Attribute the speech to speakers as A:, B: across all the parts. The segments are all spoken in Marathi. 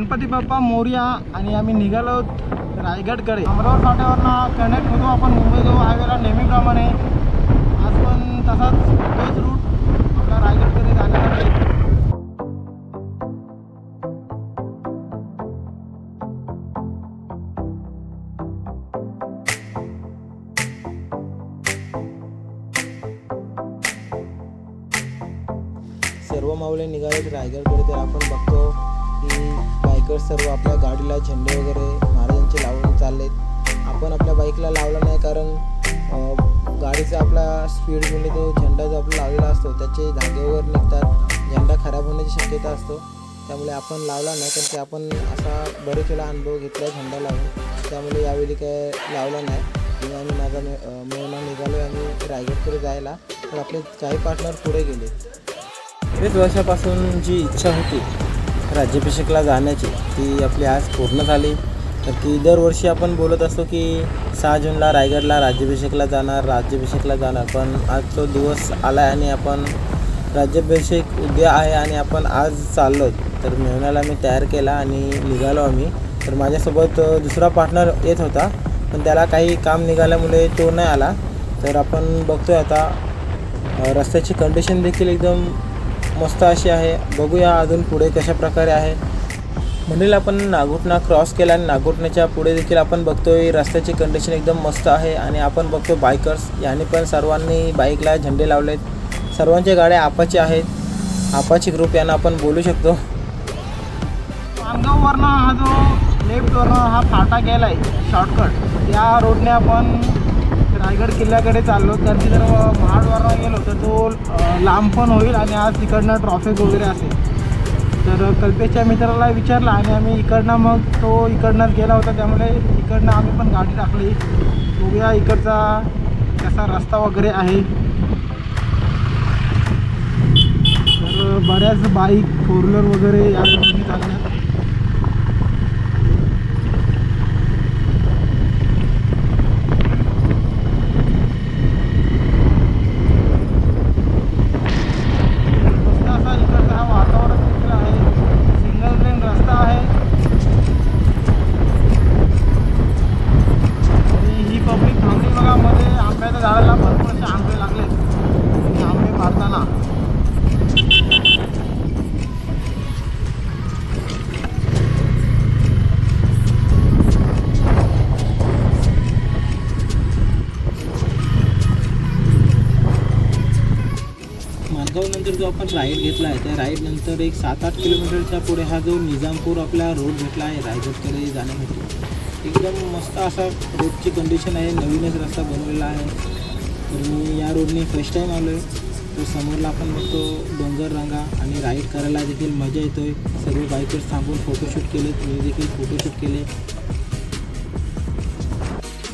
A: गणपती बाप्पा मोरया आणि आम्ही निघालो रायगडकडे। अमरावती फाट्यावरनं कनेक्ट होतो आपण मुंबई गोवा हायवेला नेहमीप्रमाणे। आज पण तसाच तोच रूट आपला रायगडकडे जाण्यासाठी।
B: सर्व माऊले निघालेत रायगडकडे। तर आपण बघतो की बायकर्स सर्व आपल्या गाडीला झेंडे वगैरे महाराजांचे लावून चाललेत। आपण आपल्या बाईकला लावला नाही कारण गाडीचा आपला स्पीडमुळे तो झेंडा जो आपला लावलेला असतो त्याचे धागे वगैरे निघतात, झेंडा खराब होण्याची शक्यता असतो। त्यामुळे आपण लावला नाही कारण की आपण असा बरेच वेळा अनुभव घेतला झेंडा लावून, त्यामुळे यावेळी काय लावला नाही। मी आणि माझा मेवना निघालो आणि रायगडकडे जायला। तर आपले काही पार्टनर पुढे गेले। बरेच वर्षापासून जी इच्छा होती राज्याभिषेकला जाण्याची ती आपली आज पूर्ण झाली। तर की दरवर्षी आपण बोलत असतो की 6 जूनला रायगडला राज्याभिषेकला जाणार, पण आज तो दिवस आला आहे आणि आपण राज्याभिषेक उद्या आहे आणि आपण आज चाललो। तर मेवण्याला मी तयार केला आणि निघालो आम्ही। तर माझ्यासोबत दुसरा पार्टनर येत होता पण त्याला काही काम निघाल्यामुळे तो नाही आला। तर आपण बघतोय आता रस्त्याची कंडिशन देखील एकदम मस्त अशी आहे। बघूया अजून पुढे कशा प्रकारे आहे। मंडळी आपण नागोठणा क्रॉस केला आणि नागोठण्याच्या पुढे देखील आपण बघतोय रस्त्याची कंडिशन एकदम मस्त आहे। आणि आपण बघतो बायकर्स यांनी पण सर्वांनी बाईकला झेंडे लावलेत। सर्वांच्या गाड्या आपाची आहेत, आपाची ग्रुप यांना आपण बोलू शकतो।
A: माणगाववरनं हा जो लेफ्टवरनं हा फाटा गेला आहे शॉर्टकट, या रोडने आपण रायगड किल्ल्याकडे चाललो। तर जर महाडवरनं गेलो तर तो लांब पण होईल आणि आज तिकडनं ट्रॉफिक वगैरे असेल। तर कल्पेशच्या मित्राला विचारलं आणि आम्ही इकडनं मग तो इकडनंच गेला होता, त्यामुळे इकडनं आम्ही पण गाडी टाकली। बघूया इकडचा कसा रस्ता वगैरे आहे। तर बऱ्याच बाईक फोर व्हीलर वगैरे या रोडने चालण्यात।
B: नंतर जो आपण राईड घेतला आहे त्या राईड नंतर एक 7-8 किलोमीटरच्या पुढे हा जो निजामपूर आपला रोड भेटला आहे रायगडकडे जाण्यासाठी। एकदम मस्त असा रोडची कंडिशन आहे, नवीनच रस्ता बनवलेला आहे। तर मी या रोडने फर्स्ट टाईम आलो आहे। तर समोरला आपण बघतो डोंगर रांगा आणि राईड करायला देखील मजा येतोय। सर्व बाईकर्स थांबून फोटोशूट केलेत, मी देखील फोटोशूट केले।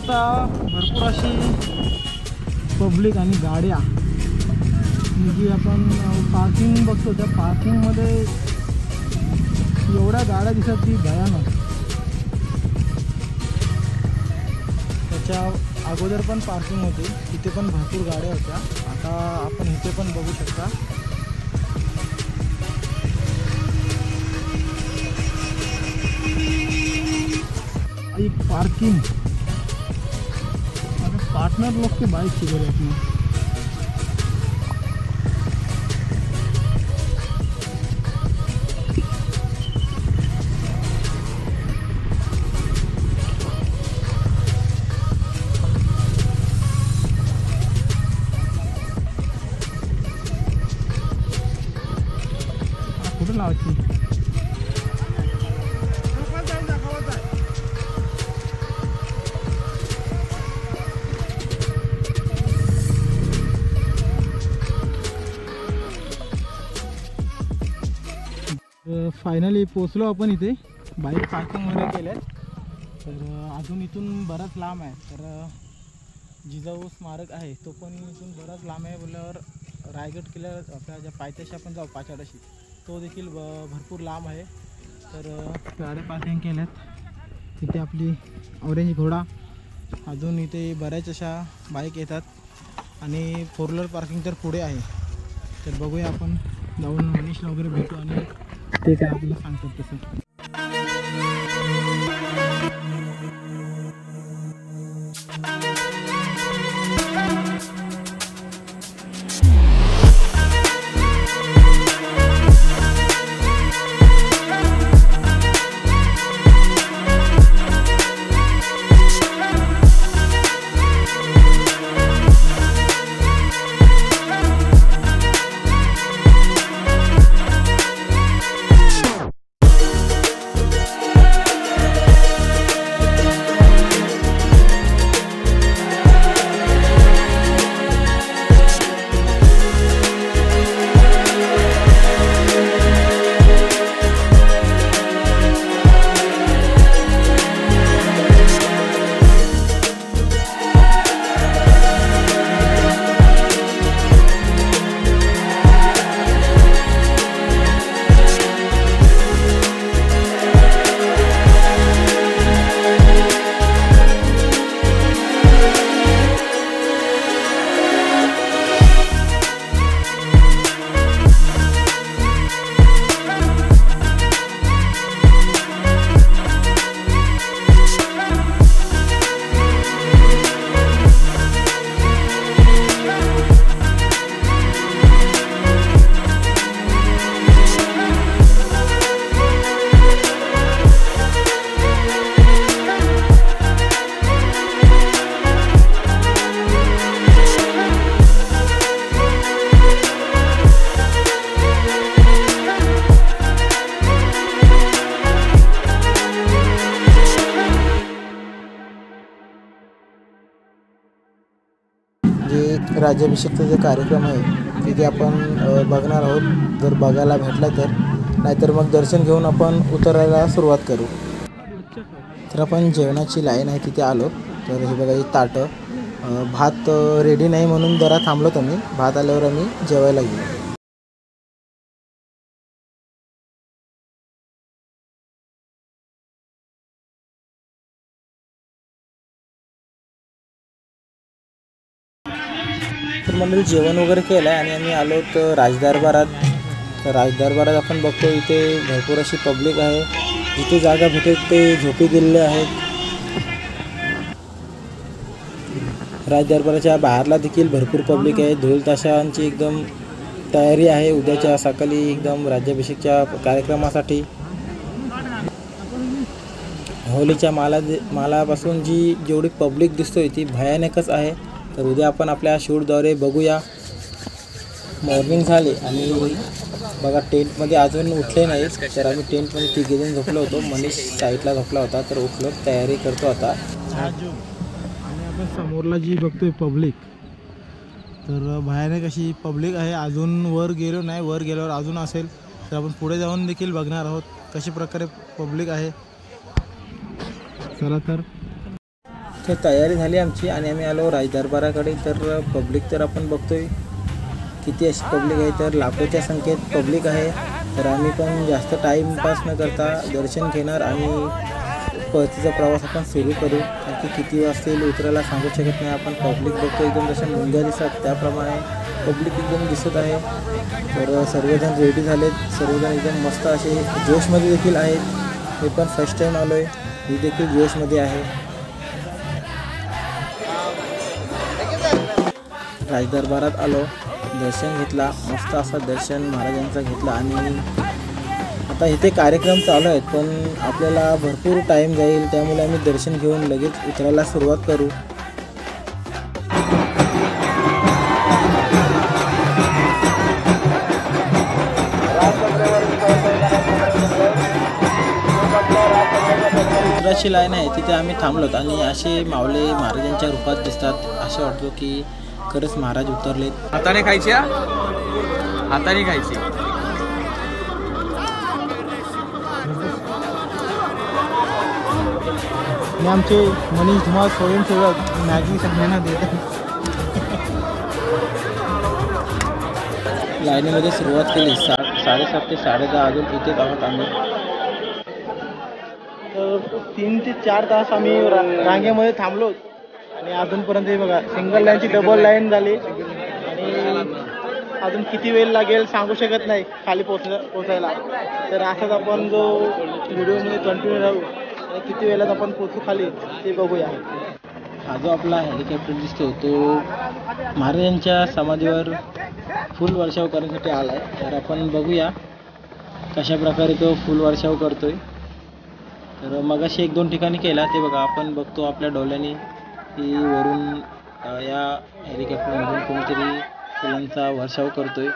A: भरपूर अशी पब्लिक आणि गाड्या जी आपण पार्किंग बघतो, त्या पार्किंगमध्ये एवढ्या गाड्या दिसत की भयानक। त्याच्या अगोदर पण पार्किंग होती, तिथे पण भरपूर गाड्या होत्या। आता आपण इथे पण बघू शकता। एक पार्किंग पार्टनर लोग के बाइक की गए अपनी। कुठं लावायची फायनली पोचलो आपण इथे, बाईक पार्किंगमध्ये केल्यात। तर अजून इथून बराच लांब आहे। तर जिजाऊ स्मारक आहे तो पण इथून बराच लांब आहे बोलल्यावर रायगड किल्ला आपल्या ज्या पायथ्याशी आपण जाऊ पाचाडाशी तो देखील भरपूर लांब आहे। तर गाड्या पार्किंग केल्यात इथे आपली ऑरेंज घोडा। अजून इथे बऱ्याच अशा बाईक येतात आणि फोर व्हीलर पार्किंग तर पुढे आहे। तर बघूया आपण जाऊन मनीषला वगैरे भेटू आणि ते काय आपल्याला सांगतात तसं।
B: राज्याभिषेकचा जो कार्यक्रम आहे तिथे आपण बघणार आहोत, जर बघायला भेटला तर. नाहीतर मग दर्शन घेऊन आपण उतरायला सुरुवात करू. तर आपण जेवणाची लाईन आहे तिथे आलो. तर हे बघा, ही ताटं, भात रेडी नाही म्हणून जरा थांबलो आम्ही. भात आल्यावर आम्ही जेवायला गेलो. तर मंडळी जेवण वगैरे केलं आहे आणि आम्ही आलो तर राजदरबारात. तर राजदरबारात आपण बघतो इथे भरपूर अशी पब्लिक आहे. जिथे जागा भेटेल ते झोपी दिलेले आहेत. राजदरबाराच्या बाहेरला देखील भरपूर पब्लिक आहे. ढोल ताशांची एकदम तयारी आहे उद्याच्या सकाळी एकदम राज्याभिषेकच्या कार्यक्रमासाठी. होलीच्या मालापासून जेवढी पब्लिक दिसतोय ती भयानकच आहे. तर उद्या आपण आपल्या शूटद्वारे बघूया. मॉर्निंग झाली आणि बघा टेंटमध्ये अजून उठले नाहीत. तर आम्ही टेंटमध्ये तिघेजण झोपलो होतो. मनीष साईडला झोपला होता. तर उठलो, तयारी करतो आता.
A: आणि आपण समोरला जी बघतोय पब्लिक, तर भयानक अशी पब्लिक आहे. अजून वर गेलो नाही, वर गेल्यावर अजून असेल. तर आपण पुढे जाऊन देखील बघणार आहोत कशा प्रकारे पब्लिक आहे. चला तर
B: तयारी झाली आमची आणि आम्ही आलो राजदरबाराकडे. तर पब्लिक तर आपण बघतोय किती अशी पब्लिक आहे. तर लाखोच्या संख्येत पब्लिक आहे. तर आम्ही पण जास्त टाईमपास न करता दर्शन घेणार आणि परतीचा प्रवास आपण सुरू करू. कारण की किती वाजतील उतरायला सांगू शकत नाही आपण. पब्लिक बघतो एकदम जशा मुंग्या दिसतात त्याप्रमाणे पब्लिक एकदम दिसत आहे. तर सर्वजण रेडी झालेत. सर्वजण एकदम मस्त असे जोशमध्ये देखील आहेत. मी पण फर्स्ट टाईम आलो आहे, मी देखील जोशमध्ये आहे. राजदरबारात आलो, दर्शन घेतला. मस्त असा दर्शन महाराजांचा घेतला. आणि आता इथे कार्यक्रम चालू आहेत पण आपल्याला भरपूर टाईम जाईल. त्यामुळे आम्ही दर्शन घेऊन लगेच उतरायला सुरुवात करू. उतराची लाईन आहे तिथे आम्ही थांबलोत आणि असे माऊली महाराजांच्या रूपात दिसतात. असं वाटतं की खरंच महाराज उतरलेत.
C: हाताने खायची, हाताने खायची.
A: आणि आमचे मनीष धुमाळ स्वयंसेवक मॅगी सगळ्यांना देतात.
B: लाईनीमध्ये सुरुवात केली. 7:30 ते 10:30 अजून इथेच आहोत आम्ही.
A: तर 3 ते 4 तास आम्ही रांगेमध्ये थांबलो आणि अजूनपर्यंत हे बघा सिंगल लाईनची डबल लाईन झाली. आणि अजून किती वेळ लागेल सांगू शकत नाही खाली पोचायला. तर असंच आपण जो व्हिडिओमध्ये कंटिन्यू राहू आणि किती वेळात आपण पोचू खाली ते बघूया.
B: हा जो आपला हेलिकॉप्टर दिसतो तो महाराजांच्या समाधीवर फुल वर्षाव करण्यासाठी आला आहे. तर आपण बघूया कशा प्रकारे तो फुल वर्षाव करतोय. तर मगाशी 1-2 ठिकाणी केला ते बघा आपण बघतो आपल्या डोळ्यांनी की वरून या हेलिकॉप्टरमधून कोणीतरी फुलांचा वर्षाव करतोय.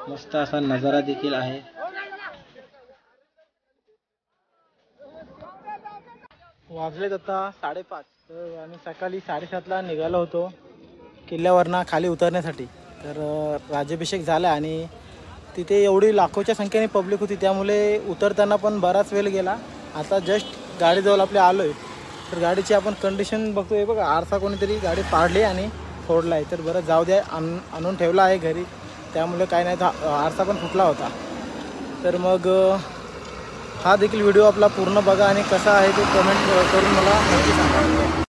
B: मस्त असा नजारा देखील आहे.
A: वाजलेत आता 5:30. तर आम्ही सकाळी 7:30ला निघालो होतो किल्ल्यावरनं खाली उतरण्यासाठी. तर राज्याभिषेक झाला आणि तिथे एवढी लाखोच्या संख्येने पब्लिक होती त्यामुळे उतरताना पण बराच वेळ गेला. आता जस्ट गाडीजवळ आपल्या आलो आहे. तर गाडीची आपण कंडिशन बघतोय बघा, आरसा कोणीतरी गाडी पाडली आणि सोडला आहे. तर बरं जाऊ द्या, आणून ठेवला आहे घरी, त्यामुळे काय नाही, आरसा पण फुटला होता. तर मग हा देखील व्हिडिओ आपला पूर्ण बघा आणि कसा आहे ते कमेंट करून मला नक्की सांगा.